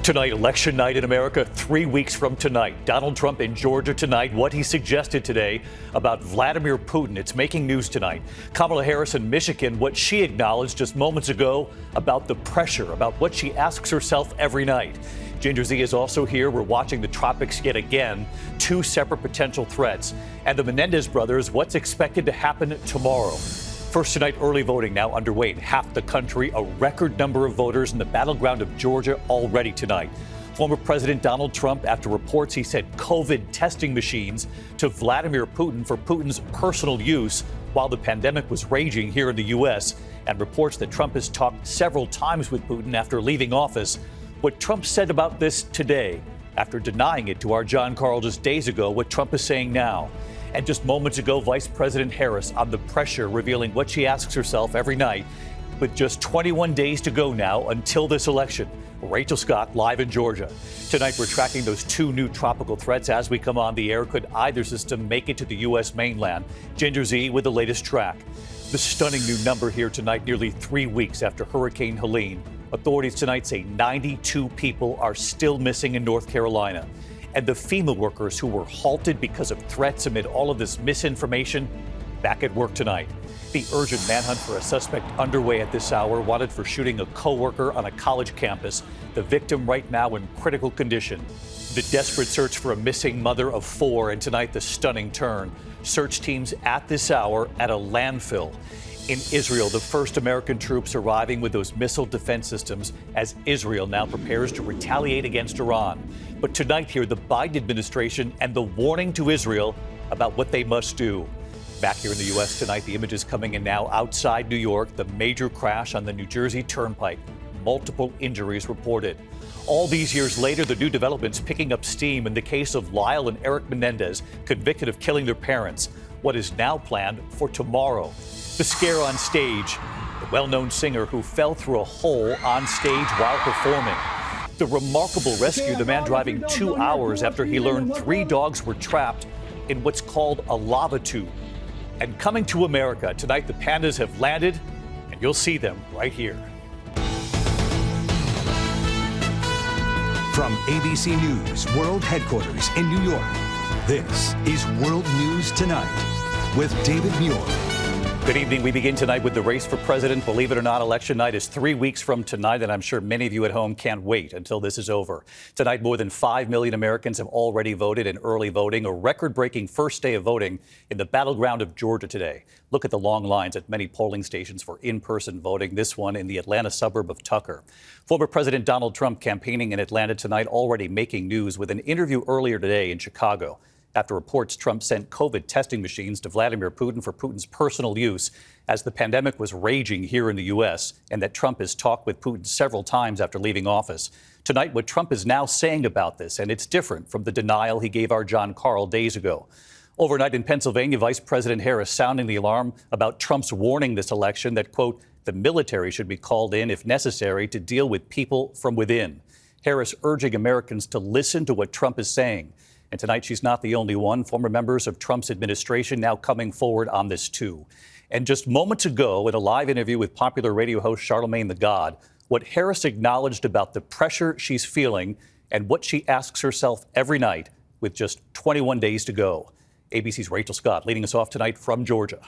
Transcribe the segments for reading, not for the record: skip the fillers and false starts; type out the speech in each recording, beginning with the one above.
Tonight, election night in America, 3 weeks from tonight. Donald Trump in Georgia tonight, what he suggested today about Vladimir Putin. It's making news tonight. Kamala Harris in Michigan, what she acknowledged just moments ago about the pressure, about what she asks herself every night. Ginger Z is also here. We're watching the tropics yet again. Two separate potential threats. And the Menendez brothers, what's expected to happen tomorrow. First tonight, early voting now underway in half the country. A record number of voters in the battleground of Georgia already tonight. Former President Donald Trump, after reports he sent COVID testing machines to Vladimir Putin for Putin's personal use while the pandemic was raging here in the U.S., and reports that Trump has talked several times with Putin after leaving office. What Trump said about this today, after denying it to our John Carl just days ago, what Trump is saying now. And just moments ago, Vice President Harris on the pressure, revealing what she asks herself every night. With just 21 days to go now until this election. Rachel Scott live in Georgia. Tonight, we're tracking those two new tropical threats as we come on the air. Could either system make it to the U.S. mainland? Ginger Z with the latest track. The stunning new number here tonight, nearly 3 weeks after Hurricane Helene. Authorities tonight say 92 people are still missing in North Carolina. And the FEMA workers who were halted because of threats amid all of this misinformation, back at work tonight. The urgent manhunt for a suspect underway at this hour, wanted for shooting a co-worker on a college campus. The victim right now in critical condition. The desperate search for a missing mother of four, and tonight the stunning turn. Search teams at this hour at a landfill. In Israel, the first American troops arriving with those missile defense systems as Israel now prepares to retaliate against Iran. But tonight here, the Biden administration and the warning to Israel about what they must do. Back here in the U.S. tonight, the images coming in now outside New York, the major crash on the New Jersey Turnpike. Multiple injuries reported. All these years later, the new developments picking up steam in the case of Lyle and Eric Menendez, convicted of killing their parents. What is now planned for tomorrow? The scare on stage, the well-known singer who fell through a hole on stage while performing. The remarkable rescue, the man driving 2 hours after he learned 3 dogs were trapped in what's called a lava tube. And coming to America, tonight the pandas have landed, and you'll see them right here. From ABC News World Headquarters in New York, this is World News Tonight with David Muir. Good evening. We begin tonight with the race for president. Believe it or not, election night is 3 weeks from tonight, and I'm sure many of you at home can't wait until this is over. Tonight, more than 5 million Americans have already voted in early voting, a record-breaking first day of voting in the battleground of Georgia today. Look at the long lines at many polling stations for in-person voting, this one in the Atlanta suburb of Tucker. Former President Donald Trump campaigning in Atlanta tonight, already making news with an interview earlier today in Chicago. After reports Trump sent COVID testing machines to Vladimir Putin for Putin's personal use as the pandemic was raging here in the U.S., and that Trump has talked with Putin several times after leaving office. Tonight, what Trump is now saying about this, and it's different from the denial he gave our John Carl days ago. Overnight in Pennsylvania, Vice President Harris sounding the alarm about Trump's warning this election that, quote, the military should be called in if necessary to deal with people from within. Harris urging Americans to listen to what Trump is saying. And tonight, she's not the only one. Former members of Trump's administration now coming forward on this, too. And just moments ago, in a live interview with popular radio host Charlemagne the God, what Harris acknowledged about the pressure she's feeling and what she asks herself every night with just 21 days to go. ABC's Rachel Scott leading us off tonight from Georgia.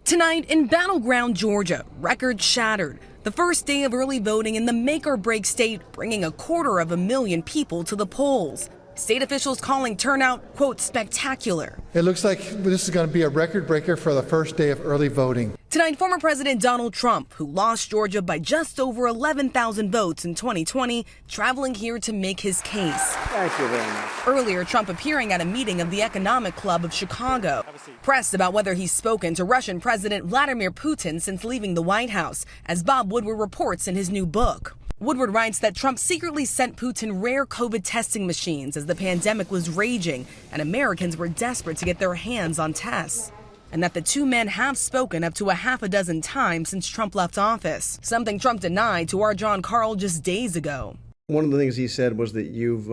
Tonight in Battleground Georgia, record shattered. The first day of early voting in the make-or-break state, bringing 250,000 people to the polls. State officials calling turnout, quote, spectacular. It looks like this is going to be a record breaker for the first day of early voting. Tonight, former President Donald Trump, who lost Georgia by just over 11,000 votes in 2020, traveling here to make his case. Thank you very much. Earlier, Trump appearing at a meeting of the Economic Club of Chicago. Pressed about whether he's spoken to Russian President Vladimir Putin since leaving the White House, as Bob Woodward reports in his new book. Woodward writes that Trump secretly sent Putin rare COVID testing machines as the pandemic was raging and Americans were desperate to get their hands on tests. And that the two men have spoken up to 6 times since Trump left office, something Trump denied to our John Carl just days ago. One of the things he said was that you've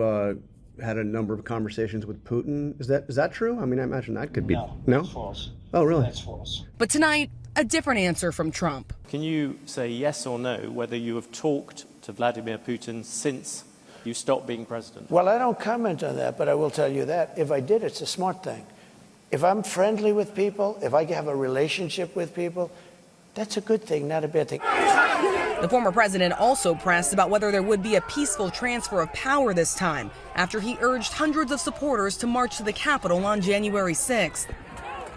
had a number of conversations with Putin. Is that true? I mean, I imagine that could be. No? That's false. Oh, really? That's false. But tonight, a different answer from Trump. Can you say yes or no whether you have talked to Vladimir Putin since you stop being president? Well, I don't comment on that, but I will tell you that if I did, it's a smart thing. If I'm friendly with people, if I have a relationship with people, that's a good thing, not a bad thing. The former president also pressed about whether there would be a peaceful transfer of power this time, after he urged hundreds of supporters to march to the Capitol on January 6th.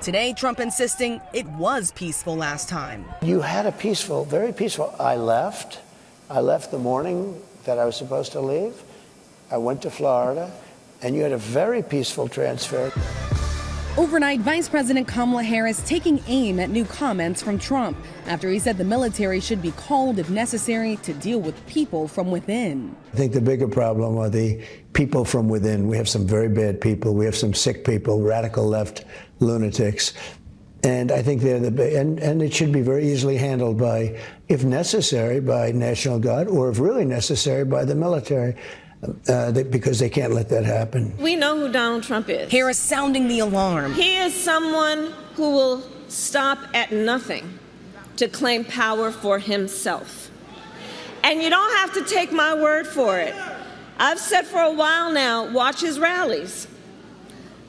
Today, Trump insisting it was peaceful last time. You had a peaceful, very peaceful. I left the morning that I was supposed to leave. I went to Florida, and you had a very peaceful transfer. Overnight, Vice President Kamala Harris taking aim at new comments from Trump after he said the military should be called if necessary to deal with people from within. I think the bigger problem are the people from within. We have some very bad people. We have some sick people, radical left lunatics. And I think they're and it should be very easily handled by, if necessary, by National Guard, or if really necessary, by the military. Because they can't let that happen. We know who Donald Trump is. Harris sounding the alarm. He is someone who will stop at nothing to claim power for himself. And you don't have to take my word for it. I've said for a while now, watch his rallies.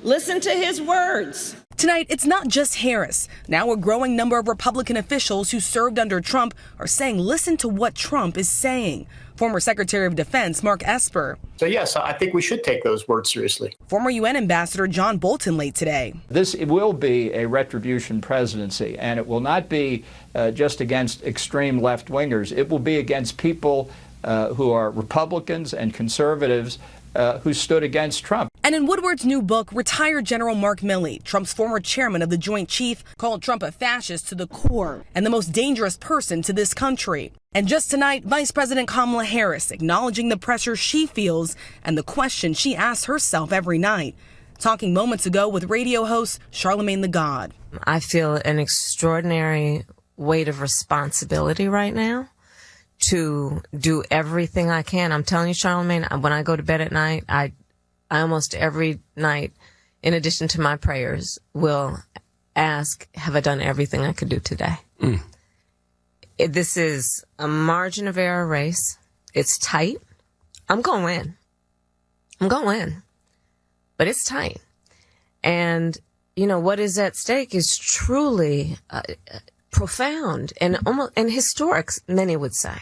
Listen to his words. Tonight, it's not just Harris. Now a growing number of Republican officials who served under Trump are saying listen to what Trump is saying. Former Secretary of Defense Mark Esper. So yes, I think we should take those words seriously. Former UN Ambassador John Bolton late today. This will be a retribution presidency, and it will not be just against extreme left-wingers. It will be against people who are Republicans and conservatives who stood against Trump. And in Woodward's new book, retired General Mark Milley, Trump's former chairman of the Joint Chief, called Trump a fascist to the core and the most dangerous person to this country. And just tonight, Vice President Kamala Harris acknowledging the pressure she feels and the question she asks herself every night. Talking moments ago with radio host Charlemagne the God. I feel an extraordinary weight of responsibility right now to do everything I can. I'm telling you, Charlemagne, when I go to bed at night, I almost every night, in addition to my prayers, will ask, have I done everything I could do today? This is a margin of error race. It's tight. I'm going to win. I'm going to win. But it's tight. And, you know, what is at stake is truly profound and almost and historic, many would say.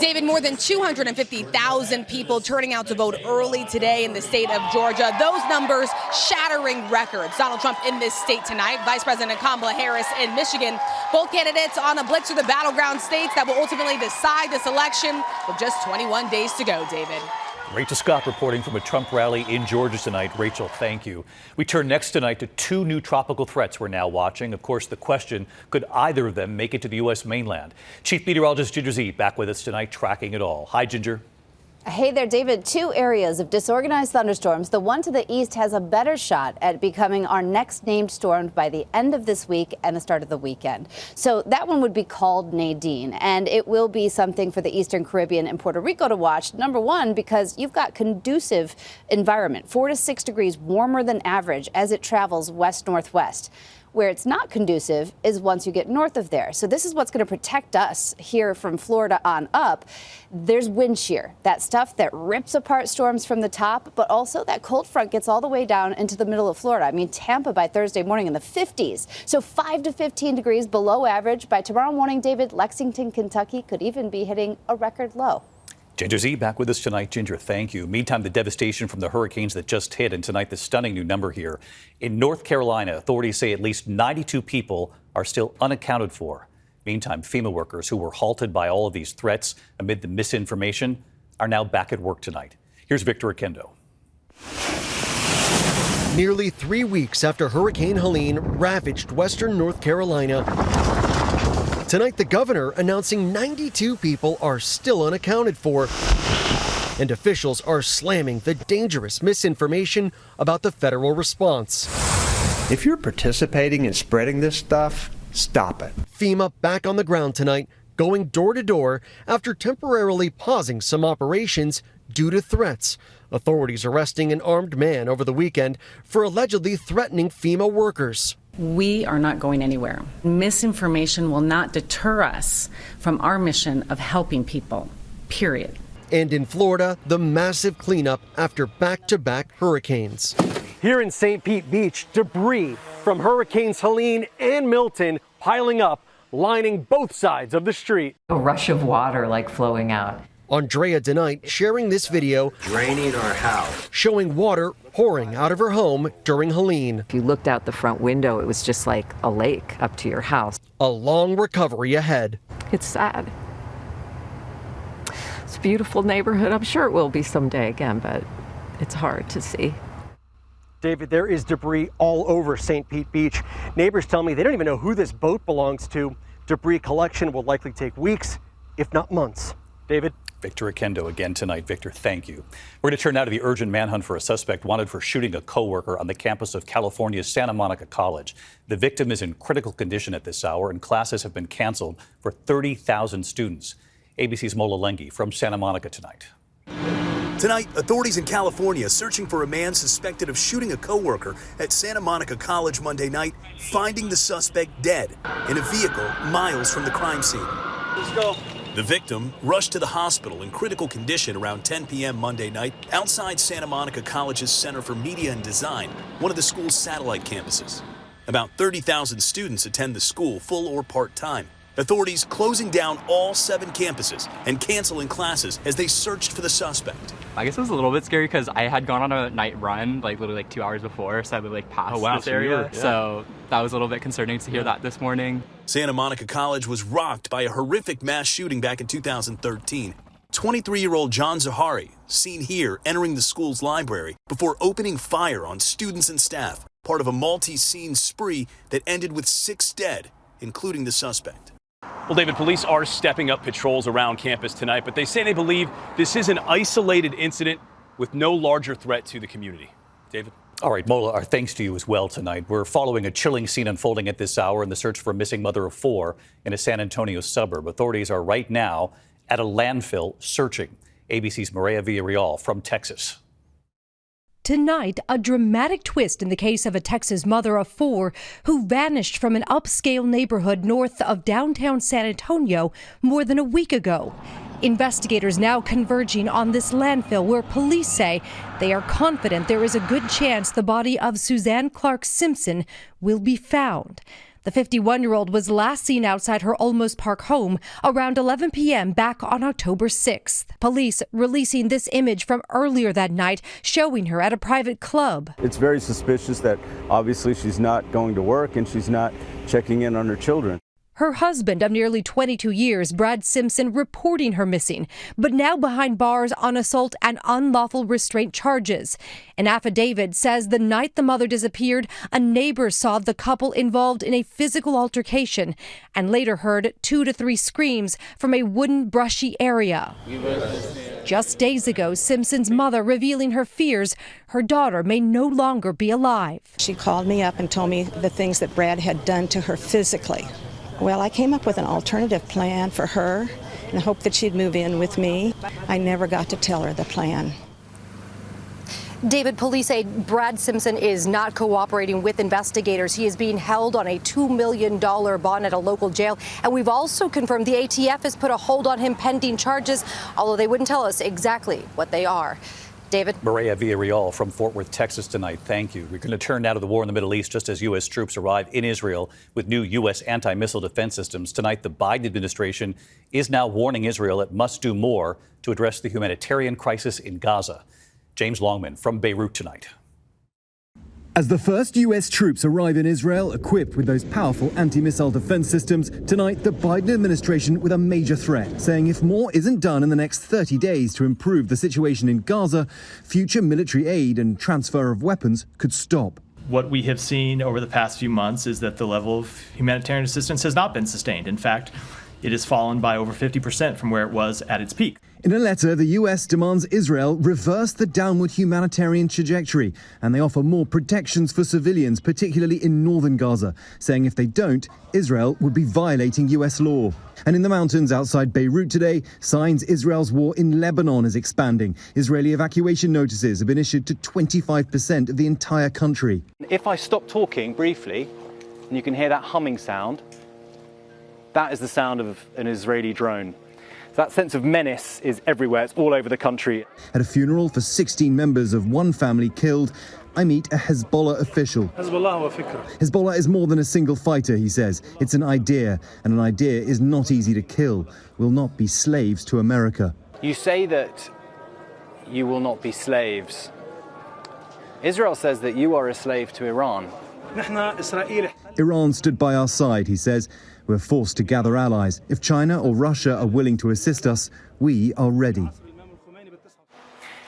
David, more than 250,000 people turning out to vote early today in the state of Georgia. Those numbers shattering records. Donald Trump in this state tonight, Vice President Kamala Harris in Michigan. Both candidates on a blitz through the battleground states that will ultimately decide this election with just 21 days to go, David. Rachel Scott reporting from a Trump rally in Georgia tonight. Rachel, thank you. We turn next tonight to two new tropical threats we're now watching. Of course, the question, could either of them make it to the U.S. mainland? Chief Meteorologist Ginger Z back with us tonight, tracking it all. Hi, Ginger. Hey there, David. Two areas of disorganized thunderstorms. The one to the east has a better shot at becoming our next named storm by the end of this week and the start of the weekend. So that one would be called Nadine, and it will be something for the Eastern Caribbean and Puerto Rico to watch. Number one, because you've got conducive environment, 4 to 6 degrees warmer than average as it travels west-northwest. Where it's not conducive is once you get north of there. So this is what's going to protect us here from Florida on up. There's wind shear, that stuff that rips apart storms from the top, but also that cold front gets all the way down into the middle of Florida. I mean, Tampa by Thursday morning in the 50s. So 5 to 15 degrees below average. By tomorrow morning, David, Lexington, Kentucky could even be hitting a record low. Ginger Z back with us tonight. Ginger, thank you. Meantime, the devastation from the hurricanes that just hit, and tonight the stunning new number here. In North Carolina, authorities say at least 92 people are still unaccounted for. Meantime, FEMA workers who were halted by all of these threats amid the misinformation are now back at work tonight. Here's Victor Akendo. Nearly 3 weeks after Hurricane Helene ravaged western North Carolina, tonight, the governor announcing 92 people are still unaccounted for. And officials are slamming the dangerous misinformation about the federal response. If you're participating in spreading this stuff, stop it. FEMA back on the ground tonight, going door to door after temporarily pausing some operations due to threats. Authorities arresting an armed man over the weekend for allegedly threatening FEMA workers. We are not going anywhere. Misinformation will not deter us from our mission of helping people, period. And in Florida, the massive cleanup after back-to-back hurricanes. Here in St. Pete Beach, debris from Hurricanes Helene and Milton piling up, lining both sides of the street. A rush of water like flowing out. Andrea DeKnight sharing this video, Draining our house. showing water pouring out of her home during Helene. If you looked out the front window, it was just like a lake up to your house. A long recovery ahead. It's sad. It's a beautiful neighborhood. I'm sure it will be someday again, but it's hard to see. David, there is debris all over St. Pete Beach. Neighbors tell me they don't even know who this boat belongs to. Debris collection will likely take weeks, if not months. David? Victor Akendo again tonight. Victor, thank you. We're going to turn now to the urgent manhunt for a suspect wanted for shooting a coworker on the campus of California's Santa Monica College. The victim is in critical condition at this hour, and classes have been canceled for 30,000 students. ABC's Mola Lengi from Santa Monica tonight. Tonight, authorities in California searching for a man suspected of shooting a coworker at Santa Monica College Monday night, finding the suspect dead in a vehicle miles from the crime scene. Let's go. The victim rushed to the hospital in critical condition around 10 p.m. Monday night outside Santa Monica College's Center for Media and Design, one of the school's satellite campuses. About 30,000 students attend the school full or part-time. Authorities closing down all 7 campuses and canceling classes as they searched for the suspect. I guess it was a little bit scary because I had gone on a night run, like literally 2 hours before, so I lived past this area. So that was a little bit concerning to hear that this morning. Santa Monica College was rocked by a horrific mass shooting back in 2013. 23-year-old John Zahari, seen here entering the school's library before opening fire on students and staff, part of a multi-scene spree that ended with 6 dead, including the suspect. Well, David, police are stepping up patrols around campus tonight, but they say they believe this is an isolated incident with no larger threat to the community. David? All right, Mola, our thanks to you as well tonight. We're following a chilling scene unfolding at this hour in the search for a missing mother of 4 in a San Antonio suburb. Authorities are right now at a landfill searching. ABC's Mireya Villarreal from Texas. Tonight, a dramatic twist in the case of a Texas mother of 4 who vanished from an upscale neighborhood north of downtown San Antonio more than a week ago. Investigators now converging on this landfill where police say they are confident there is a good chance the body of Suzanne Clark Simpson will be found. The 51-year-old was last seen outside her Olmos Park home around 11 p.m. back on October 6th. Police releasing this image from earlier that night showing her at a private club. It's very suspicious that obviously she's not going to work and she's not checking in on her children. Her husband of nearly 22 years, Brad Simpson, reporting her missing, but now behind bars on assault and unlawful restraint charges. An affidavit says the night the mother disappeared, a neighbor saw the couple involved in a physical altercation and later heard 2 to 3 screams from a wooden, brushy area. Just days ago, Simpson's mother revealing her fears her daughter may no longer be alive. She called me up and told me the things that Brad had done to her physically. Well, I came up with an alternative plan for her and hoped that she'd move in with me. I never got to tell her the plan. David, police say Brad Simpson is not cooperating with investigators. He is being held on a $2 million bond at a local jail. And we've also confirmed the ATF has put a hold on him pending charges, although they wouldn't tell us exactly what they are. David? Mireya Villarreal from Fort Worth, Texas tonight. Thank you. We're going to turn now to the war in the Middle East just as U.S. troops arrive in Israel with new U.S. anti-missile defense systems. Tonight, the Biden administration is now warning Israel it must do more to address the humanitarian crisis in Gaza. James Longman from Beirut tonight. As the first U.S. troops arrive in Israel equipped with those powerful anti-missile defense systems, tonight the Biden administration with a major threat, saying if more isn't done in the next 30 days to improve the situation in Gaza, future military aid and transfer of weapons could stop. What we have seen over the past few months is that the level of humanitarian assistance has not been sustained. In fact, it has fallen by over 50% from where it was at its peak. In a letter, the U.S. demands Israel reverse the downward humanitarian trajectory, and they offer more protections for civilians, particularly in northern Gaza, saying if they don't, Israel would be violating U.S. law. And in the mountains outside Beirut today, signs Israel's war in Lebanon is expanding. Israeli evacuation notices have been issued to 25% of the entire country. If I stop talking briefly, and you can hear that humming sound, that is the sound of an Israeli drone. That sense of menace is everywhere. It's all over the country. At a funeral for 16 members of one family killed, I meet a Hezbollah official. Hezbollah is more than a single fighter, he says. It's an idea, and an idea is not easy to kill. We'll not be slaves to America. You say that you will not be slaves. Israel says that you are a slave to Iran. Iran stood by our side, he says. We're forced to gather allies. If China or Russia are willing to assist us, we are ready.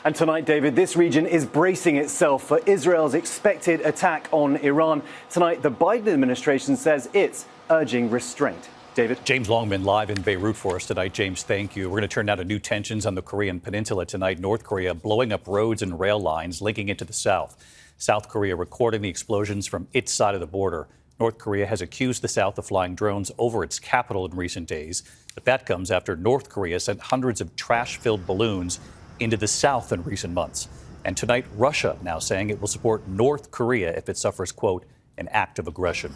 And tonight, David, this region is bracing itself for Israel's expected attack on Iran. Tonight, the Biden administration says it's urging restraint. David? James Longman live in Beirut for us tonight. James, thank you. We're going to turn now to new tensions on the Korean peninsula tonight. North Korea blowing up roads and rail lines linking it to the south. South Korea recording the explosions from its side of the border. North Korea has accused the South of flying drones over its capital in recent days. But that comes after North Korea sent hundreds of trash-filled balloons into the South in recent months. And tonight, Russia now saying it will support North Korea if it suffers, quote, an act of aggression.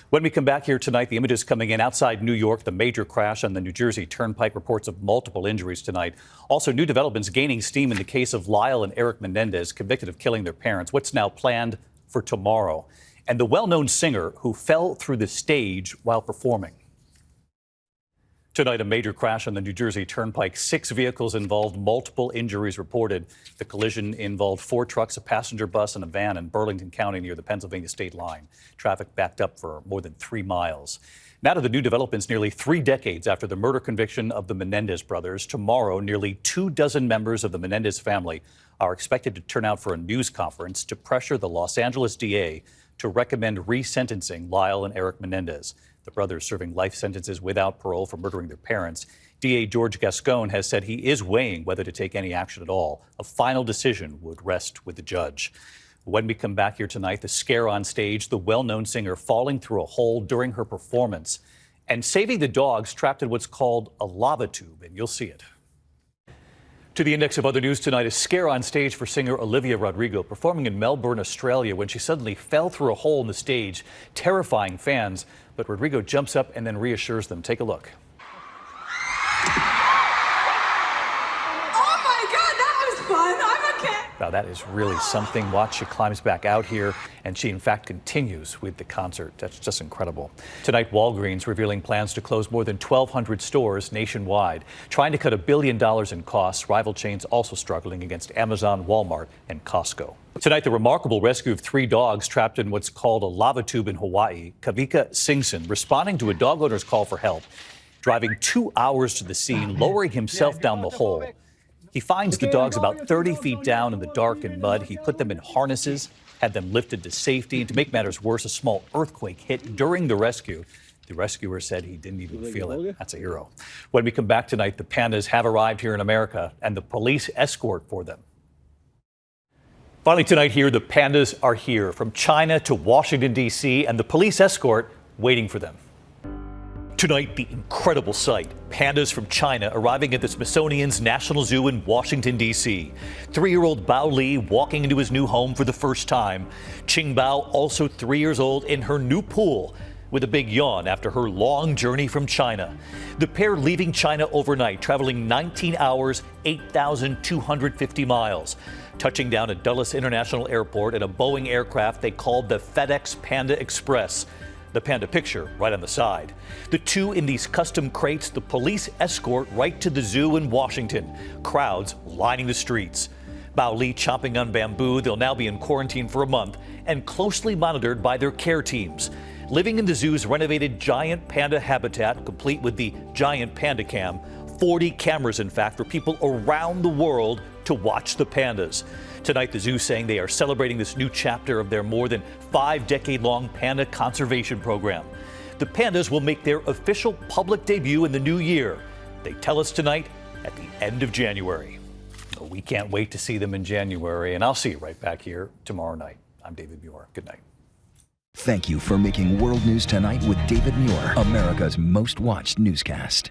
When we come back here tonight, the images coming in outside New York, the major crash on the New Jersey Turnpike, reports of multiple injuries tonight. Also, new developments gaining steam in the case of Lyle and Eric Menendez, convicted of killing their parents. What's now planned for tomorrow? And the well-known singer who fell through the stage while performing. Tonight, a major crash on the New Jersey Turnpike. 6 vehicles involved, multiple injuries reported. The collision involved 4 trucks, a passenger bus, and a van in Burlington County near the Pennsylvania state line. Traffic backed up for more than 3 miles. Now to the new developments nearly 3 decades after the murder conviction of the Menendez brothers. Tomorrow, nearly 24 members of the Menendez family are expected to turn out for a news conference to pressure the Los Angeles DA to recommend resentencing Lyle and Eric Menendez. The brothers serving life sentences without parole for murdering their parents. DA George Gascon has said he is weighing whether to take any action at all. A final decision would rest with the judge. When we come back here tonight, the scare on stage, the well-known singer falling through a hole during her performance and saving the dogs trapped in what's called a lava tube, and you'll see it. To the index of other news tonight, a scare on stage for singer Olivia Rodrigo performing in Melbourne, Australia, when she suddenly fell through a hole in the stage, terrifying fans. But Rodrigo jumps up and then reassures them. Take a look. Oh my God, that was fun. I'm okay. Now that is really something. Watch, she climbs back out here, and she in fact continues with the concert. That's just incredible. Tonight, Walgreens revealing plans to close more than 1,200 stores nationwide, trying to cut $1 billion in costs. Rival chains also struggling against Amazon, Walmart, and Costco. Tonight, the remarkable rescue of 3 dogs trapped in what's called a lava tube in Hawaii. Kavika Singson responding to a dog owner's call for help, driving 2 hours to the scene, lowering himself down the hole. He finds the dogs about 30 feet down in the dark and mud. He put them in harnesses, had them lifted to safety. And to make matters worse, a small earthquake hit during the rescue. The rescuer said he didn't even feel it. That's a hero. When we come back tonight, the pandas have arrived here in America and the police escort for them. Finally tonight here, the pandas are here from China to Washington, D.C., and the police escort waiting for them. Tonight, the incredible sight. Pandas from China arriving at the Smithsonian's National Zoo in Washington, D.C. 3-year-old Bao Li walking into his new home for the first time. Qing Bao, also 3 years old, in her new pool with a big yawn after her long journey from China. The pair leaving China overnight, traveling 19 hours, 8,250 miles. Touching down at Dulles International Airport in a Boeing aircraft they called the FedEx Panda Express. The panda picture right on the side. The 2 in these custom crates, the police escort right to the zoo in Washington. Crowds lining the streets. Bao Li chomping on bamboo. They'll now be in quarantine for a month and closely monitored by their care teams. Living in the zoo's renovated giant panda habitat, complete with the giant panda cam. 40 cameras, in fact, for people around the world to watch the pandas. Tonight, the zoo saying they are celebrating this new chapter of their more than 5-decade-long panda conservation program. The pandas will make their official public debut in the new year. They tell us tonight at the end of January. We can't wait to see them in January, and I'll see you right back here tomorrow night. I'm David Muir. Good night. Thank you for making World News Tonight with David Muir America's most watched newscast.